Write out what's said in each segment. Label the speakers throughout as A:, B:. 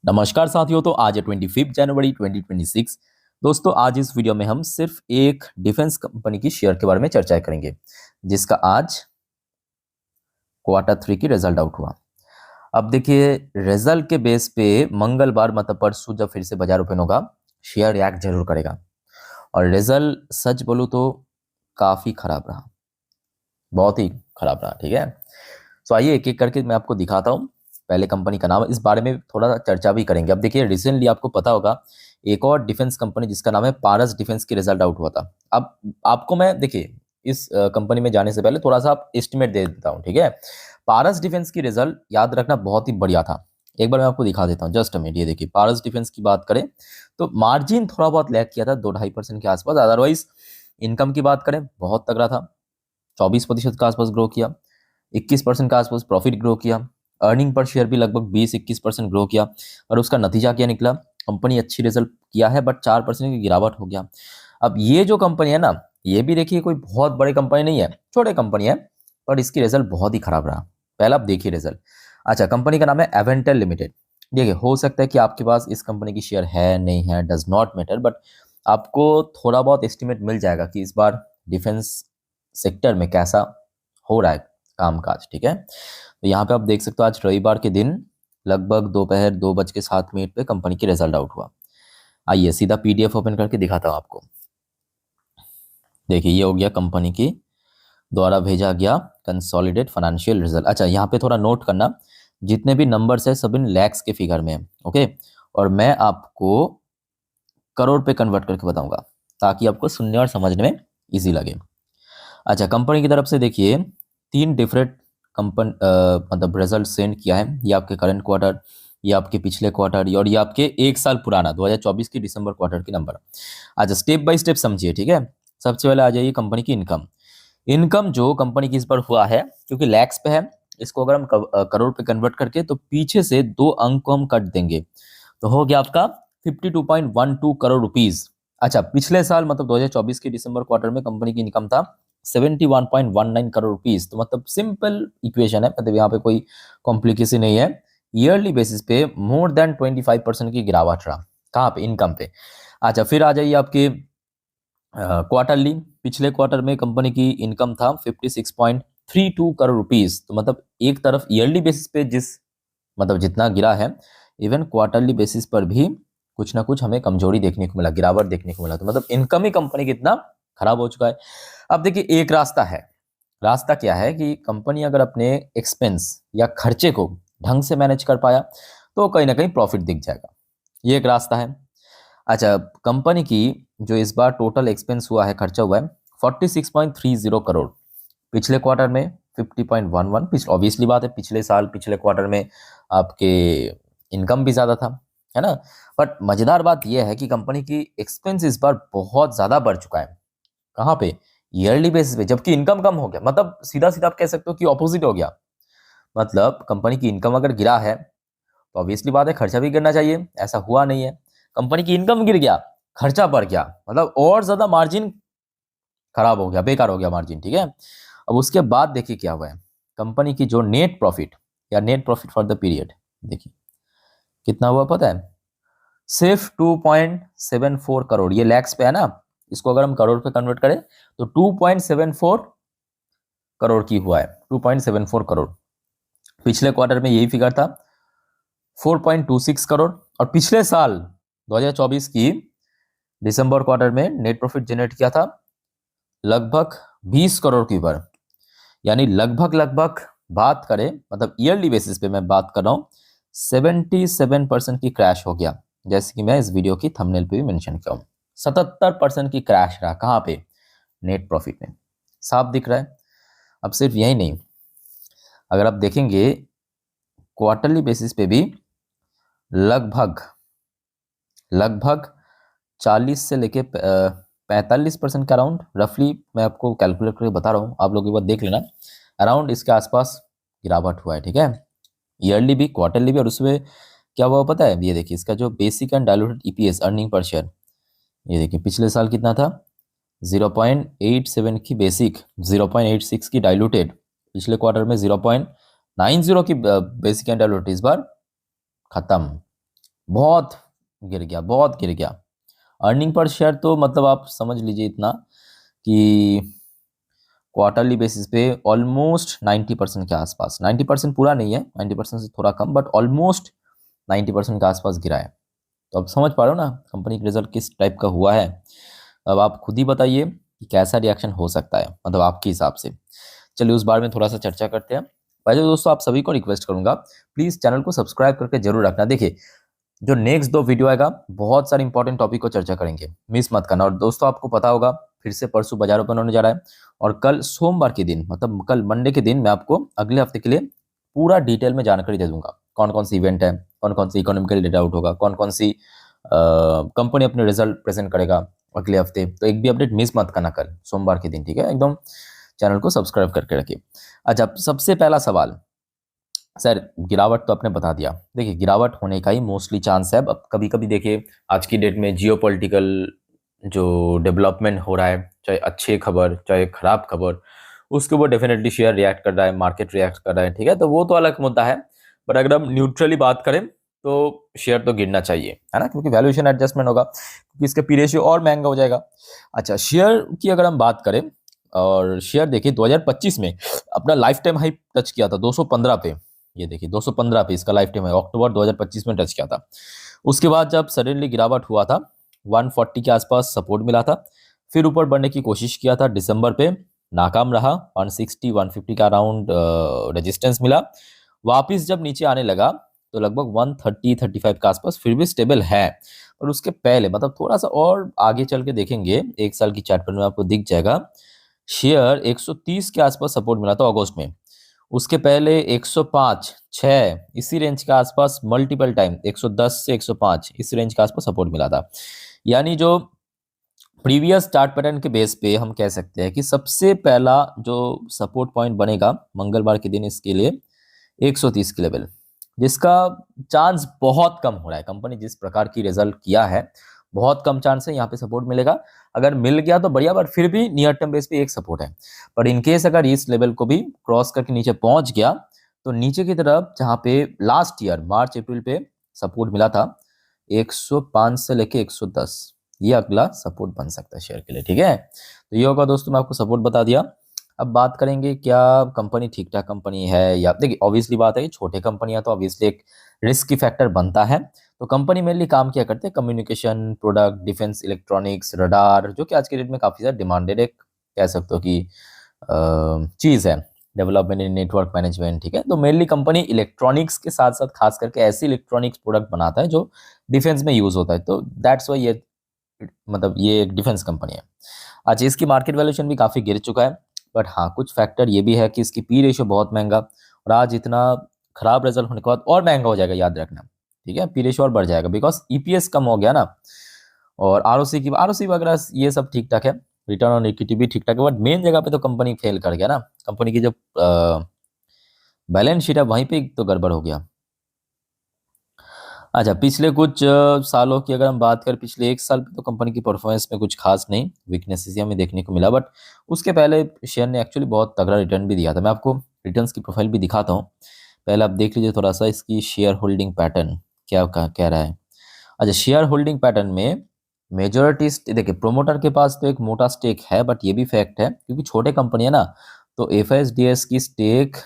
A: नमस्कार साथियों। तो आज है 25 जनवरी 2026। दोस्तों, आज इस वीडियो में हम सिर्फ एक डिफेंस कंपनी की शेयर के बारे में चर्चा करेंगे जिसका आज क्वार्टर 3 की रिजल्ट आउट हुआ। अब देखिए, रिजल्ट के बेस पे मंगलवार मतलब परसों जब फिर से बाजार ओपन होगा, शेयर रिएक्ट जरूर करेगा। और रिजल्ट सच बोलूं तो काफी खराब रहा, बहुत ही खराब रहा। ठीक है, तो आइए एक एक करके मैं आपको दिखाता हूँ। पहले कंपनी का नाम, इस बारे में थोड़ा चर्चा भी करेंगे। अब देखिए, रिसेंटली आपको पता होगा एक और डिफेंस कंपनी जिसका नाम है पारस डिफेंस की रिजल्ट आउट हुआ था। अब आपको मैं देखिए इस कंपनी में जाने से पहले थोड़ा सा आप एस्टिमेट दे देता हूँ। ठीक है, पारस डिफेंस की रिजल्ट याद रखना बहुत ही बढ़िया था। एक बार मैं आपको दिखा देता हूँ, जस्ट मिनट। ये देखिए, पारस डिफेंस की बात करें तो मार्जिन थोड़ा बहुत लैग किया था, 2-2.5% के आसपास। अदरवाइज इनकम की बात करें बहुत तगड़ा था, 24% के आसपास ग्रो किया, 21% के आसपास प्रॉफिट ग्रो किया, अर्निंग पर शेयर भी लगभग 20-21% ग्रो किया। और उसका नतीजा क्या निकला, कंपनी अच्छी रिजल्ट किया है बट 4% की गिरावट हो गया। अब ये जो कंपनी है ना, ये भी देखिए कोई बहुत बड़ी कंपनी नहीं है, छोटे कंपनी है, पर इसकी रिजल्ट बहुत ही खराब रहा। पहला आप देखिए रिजल्ट। अच्छा, कंपनी का नाम है एवेंटेल लिमिटेड। देखिए, हो सकता है कि आपके पास इस कंपनी की शेयर है नहीं है, डज नॉट मैटर, बट आपको थोड़ा बहुत एस्टिमेट मिल जाएगा कि इस बार डिफेंस सेक्टर में कैसा हो रहा है कामकाज। ठीक है, तो यहाँ पे आप देख सकते हो आज रविवार के दिन लगभग दोपहर 2:07 पे कंपनी की रिजल्ट आउट हुआ। आइए सीधा पीडीएफ ओपन करके दिखाता हूँ आपको। देखिए, ये हो गया कंपनी की द्वारा भेजा गया कंसोलिडेट फाइनेंशियल रिजल्ट। अच्छा, यहाँ पे थोड़ा नोट करना, जितने भी नंबर्स है सब इन लैक्स के फिगर में है। ओके, और मैं आपको करोड़ पे कन्वर्ट करके बताऊंगा ताकि आपको सुनने और समझने में इजी लगे। अच्छा, कंपनी की तरफ से देखिए 3 डिफरेंट कंपनी मतलब रिजल्ट सेंड किया है। ये आपके करंट क्वार्टर, ये आपके पिछले क्वार्टर, और ये आपके 1 साल पुराना 2024 की दिसंबर क्वार्टर की नंबर। अच्छा, स्टेप बाय स्टेप समझिए। ठीक है, सबसे पहले आ जाइए कंपनी की इनकम। इनकम जो कंपनी की इस बार हुआ है, क्योंकि लैक्स पे है, इसको अगर हम करोड़ पे कन्वर्ट करके तो पीछे से 2 अंक को हम कट देंगे तो हो गया आपका 52.12 करोड़ रुपीज। अच्छा, पिछले साल मतलब 2024 के दिसंबर क्वार्टर में कंपनी की इनकम था 71.19 करोड़ रुपीज। तो मतलब सिंपल इक्वेशन है, मतलब यहाँ पे कोई कॉम्प्लिकेशन नहीं है। ईयरली बेसिस पे मोर देन 25% की गिरावट रहा। कहाँ पे, इनकम पे। अच्छा, फिर आ जाइए आपके क्वार्टरली। पिछले क्वार्टर में कंपनी की इनकम था 56.32 करोड़ रुपीज। तो मतलब एक तरफ ईयरली बेसिस पे मतलब जितना गिरा है, इवन क्वार्टरली बेसिस पर भी कुछ ना कुछ हमें कमजोरी देखने को मिला, गिरावट देखने को मिला। तो मतलब इनकम ही कंपनी कितना खराब हो चुका है। अब देखिए, एक रास्ता है। रास्ता क्या है कि कंपनी अगर अपने एक्सपेंस या खर्चे को ढंग से मैनेज कर पाया तो कहीं ना कहीं प्रॉफिट दिख जाएगा। ये एक रास्ता है। अच्छा, कंपनी की जो इस बार टोटल एक्सपेंस हुआ है, खर्चा हुआ है 46.30 करोड़। पिछले क्वार्टर में 50.11। ऑब्वियसली बात है, पिछले साल पिछले क्वार्टर में आपके इनकम भी ज़्यादा था, है ना। बट मज़ेदार बात यह है कि कंपनी की एक्सपेंस इस बार बहुत ज़्यादा बढ़ चुका है। कहाँ पे, ईयरली बेसिस पे, जबकि इनकम कम हो गया। मतलब सीधा सीधा आप कह सकते हो कि ऑपोजिट हो गया। मतलब कंपनी की इनकम अगर गिरा है तो ऑब्वियसली बात है खर्चा भी गिरना चाहिए, ऐसा हुआ नहीं है। कंपनी की इनकम गिर गया, खर्चा बढ़ गया, मतलब और ज्यादा मार्जिन खराब हो गया, बेकार हो गया मार्जिन। ठीक है, अब उसके बाद देखिए क्या हुआ है। कंपनी की जो नेट प्रॉफिट या net profit for the period, देखिए कितना हुआ पता है, सिर्फ 2.74 करोड़। ये लैक्स पे है ना, इसको अगर हम करोड़ पे कन्वर्ट करें तो 2.74 करोड़ की हुआ है, 2.74 करोड़। पिछले क्वार्टर में यही फिगर था 4.26 करोड़। और पिछले साल 2024 की दिसंबर क्वार्टर में नेट प्रॉफिट जनरेट किया था लगभग 20 करोड़ की ऊपर। यानी लगभग लगभग बात करें, मतलब ईयरली बेसिस पे मैं बात कर रहा हूँ, 77% की क्रैश हो गया। जैसे कि मैं इस वीडियो की थंबनेल पे भी मेंशन किया हूँ, 77% की क्रैश रहा। कहाँ पे, नेट प्रॉफिट में, साफ दिख रहा है। अब सिर्फ यही नहीं, अगर आप देखेंगे क्वार्टरली बेसिस पे भी लगभग लगभग 40 से लेके 45% का अराउंड, रफली मैं आपको कैलकुलेट करके बता रहा हूँ, आप लोग एक बार देख लेना, अराउंड इसके आसपास गिरावट हुआ है। ठीक है, ईयरली भी क्वार्टरली भी। और उसमें क्या हुआ पता है, ये देखिए इसका जो basic and diluted EPS, earning per share, ये देखिए पिछले साल कितना था, 0.87 की बेसिक, 0.86 की डायलूटेड। पिछले क्वार्टर में 0.90 की बेसिक एंड डायलूटेड, इस बार खत्म। बहुत गिर गया, बहुत गिर गया। अर्निंग पर शेयर तो मतलब आप समझ लीजिए इतना कि क्वार्टरली बेसिस पे ऑलमोस्ट 90% के आसपास, 90% पूरा नहीं है, 90% से थोड़ा कम, बट ऑलमोस्ट 90% के आसपास गिरा है। तो अब समझ पा रहे हो ना कंपनी का रिजल्ट किस टाइप का हुआ है। अब आप खुद ही बताइए कि कैसा रिएक्शन हो सकता है, मतलब आपके हिसाब से। चलिए उस बारे में थोड़ा सा चर्चा करते हैं। पहले तो दोस्तों आप सभी को रिक्वेस्ट करूंगा, प्लीज़ चैनल को सब्सक्राइब करके जरूर रखना। देखिए जो नेक्स्ट 2 वीडियो आएगा, बहुत सारे इंपॉर्टेंट टॉपिक को चर्चा करेंगे, मिस मत करना। और दोस्तों आपको पता होगा फिर से परसों बाजार ओपन होने जा रहा है, और कल सोमवार के दिन, मतलब कल मंडे के दिन, मैं आपको अगले हफ्ते के लिए पूरा डिटेल में जानकारी दे दूंगा। कौन कौन सी इवेंट है, कौन कौन सी इकोनॉमिकल डेटा आउट होगा, कौन कौन सी कंपनी अपने रिजल्ट प्रेजेंट करेगा अगले हफ्ते। तो एक भी अपडेट मिस मत करना कल सोमवार के दिन, ठीक है। एकदम चैनल को सब्सक्राइब करके रखिए। अच्छा, सबसे पहला सवाल, सर गिरावट तो आपने बता दिया। देखिए गिरावट होने का ही मोस्टली चांस है। अब कभी कभी देखिए आज की डेट में जियोपॉलिटिकल जो डेवलपमेंट हो रहा है, चाहे अच्छी खबर चाहे खराब खबर, उसके ऊपर डेफिनेटली शेयर रिएक्ट कर रहा है, मार्केट रिएक्ट कर रहा है, ठीक है। तो वो तो अलग मुद्दा है, बट अगर हम न्यूट्रली बात करें तो शेयर तो गिरना चाहिए, है ना, क्योंकि वैल्यूएशन एडजस्टमेंट होगा, क्योंकि इसका पी रेशियो और महंगा हो जाएगा। अच्छा, शेयर की अगर हम बात करें, और शेयर देखिए 2025 में अपना लाइफ टाइम हाई टच किया था 215 पे। ये देखिए 215 पे इसका लाइफ टाइम है, अक्टूबर 2025 में टच किया था। उसके बाद जब सडनली गिरावट हुआ था, 140 के आसपास सपोर्ट मिला था, फिर ऊपर बढ़ने की कोशिश किया था, दिसंबर पे नाकाम रहा, 160 150 का अराउंड रेजिस्टेंस मिला। वापिस जब नीचे आने लगा तो लगभग 130 35 के आसपास फिर भी स्टेबल है। और उसके पहले मतलब थोड़ा सा और आगे चल के देखेंगे, एक साल की चार्ट पर में आपको दिख जाएगा, शेयर 130 के आसपास सपोर्ट मिला था अगस्त में। उसके पहले 105 6 इसी रेंज के आसपास मल्टीपल टाइम 110 से 105 इस रेंज के आसपास सपोर्ट मिला था। यानी जो प्रीवियस चार्ट पैटर्न के बेस पे हम कह सकते हैं कि सबसे पहला जो सपोर्ट पॉइंट बनेगा मंगलवार के दिन इसके लिए 130 के लेवल, जिसका चांस बहुत कम हो रहा है। कंपनी जिस प्रकार की रिजल्ट किया है, बहुत कम चांस है यहाँ पे सपोर्ट मिलेगा। अगर मिल गया तो बढ़िया, पर फिर भी नियर टर्म बेस पे एक सपोर्ट है। पर इनकेस अगर इस लेवल को भी क्रॉस करके नीचे पहुंच गया, तो नीचे की तरफ जहाँ पे लास्ट ईयर मार्च अप्रैल पे सपोर्ट मिला था 105 से लेके 110, ये अगला सपोर्ट बन सकता है शेयर के लिए, ठीक है। तो ये होगा दोस्तों, मैं आपको सपोर्ट बता दिया। अब बात करेंगे क्या कंपनी ठीक ठाक कंपनी है, या देखिए ऑब्वियसली बात है कि छोटे कंपनियां तो ऑब्वियसली एक रिस्क की फैक्टर बनता है। तो कंपनी मेनली काम क्या करते हैं, communication product, defence electronics, radar, जो कि आज के डेट में काफ़ी ज़्यादा डिमांडेड एक कह सकते हो कि चीज़ है, डेवलपमेंट इन नेटवर्क मैनेजमेंट, ठीक है। तो मेनली कंपनी इलेक्ट्रॉनिक्स के साथ साथ खास करके ऐसी इलेक्ट्रॉनिक्स प्रोडक्ट बनाता है जो डिफेंस में यूज़ होता है। तो दैट्स वाई ये मतलब ये एक डिफेंस कंपनी है। अच्छा, इसकी मार्केट वैल्यूएशन भी काफ़ी गिर चुका है, बट हाँ कुछ फैक्टर ये भी है कि इसकी पी रेशियो बहुत महंगा, और आज इतना खराब रिजल्ट होने के बाद और महंगा हो जाएगा, याद रखना, ठीक है। पी रेशियो और बढ़ जाएगा बिकॉज ईपीएस कम हो गया ना, और आरओसी वगैरह ये सब ठीक ठाक है, रिटर्न ऑन इक्विटी भी ठीक ठाक है, बट मेन जगह पे तो कंपनी फेल कर गया ना। कंपनी की जो बैलेंस शीट है वहीं पे तो गड़बड़ हो गया। अच्छा, पिछले कुछ सालों की अगर हम बात करें, पिछले 1 साल पे तो कंपनी की परफॉर्मेंस में कुछ खास नहीं, वीकनेसेस ही हमें देखने को मिला। बट उसके पहले शेयर ने एक्चुअली बहुत तगड़ा रिटर्न भी दिया था। मैं आपको रिटर्न्स की प्रोफाइल भी दिखाता हूँ, पहले आप देख लीजिए थोड़ा सा इसकी शेयर होल्डिंग पैटर्न क्या कह रहा है। अच्छा, शेयर होल्डिंग पैटर्न में मेजोरिटी देखिए, प्रोमोटर के पास तो एक मोटा स्टेक है, बट ये भी फैक्ट है क्योंकि छोटे कंपनी है ना, तो एफएसडीएस की स्टेक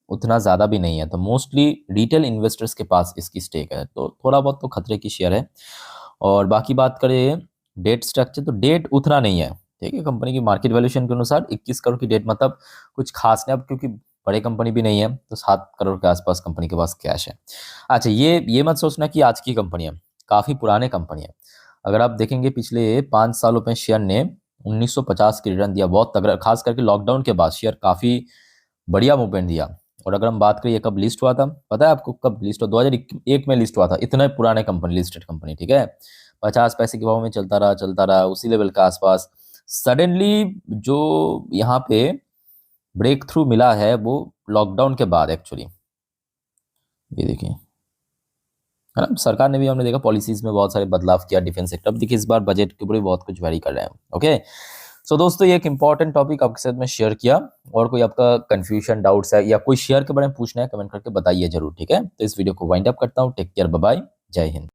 A: उतना ज़्यादा भी नहीं है, तो मोस्टली रिटेल इन्वेस्टर्स के पास इसकी स्टेक है, तो थोड़ा बहुत तो खतरे की शेयर है। और बाकी बात करें डेट स्ट्रक्चर, तो डेट उतना नहीं है, ठीक है। कंपनी की मार्केट वैल्यूएशन के अनुसार 21 करोड़ की डेट, मतलब कुछ खास नहीं। अब क्योंकि बड़े कंपनी भी नहीं है, तो 7 करोड़ के आसपास कंपनी के पास कैश है। अच्छा, ये मत सोचना कि आज की कंपनी है, काफ़ी पुराने कंपनी है। अगर आप देखेंगे पिछले 5 सालों में शेयर ने 1950 की रिटर्न दिया, बहुत तगड़ा, खास करके लॉकडाउन के बाद शेयर काफ़ी बढ़िया मूवमेंट दिया। और अगर हम बात करें ये कब लिस्ट हुआ था, पता है आपको कब लिस्ट हुआ? 2001 में लिस्ट हुआ था। इतना पुराने कंपनी, लिस्टेड कंपनी, ठीक है। 50 पैसे के भाव में चलता रहा उसी लेवल के आसपास। सडनली जो यहाँ पे ब्रेक थ्रू मिला है वो लॉकडाउन के बाद एक्चुअली, ये देखिए, है ना। सरकार ने भी, हमने देखा पॉलिसीज में बहुत सारे बदलाव किया डिफेंस सेक्टर। अब देखिए इस बार बजट के ऊपर भी बहुत कुछ वेरी कर रहे हैं। ओके, सो दोस्तों ये एक इंपॉर्टेंट टॉपिक आपके साथ में शेयर किया। और कोई आपका कंफ्यूजन, डाउट्स है या कोई शेयर के बारे में पूछना है, कमेंट करके बताइए जरूर, ठीक है। तो इस वीडियो को वाइंड अप करता हूँ। टेक केयर, बाय बाय, जय हिंद।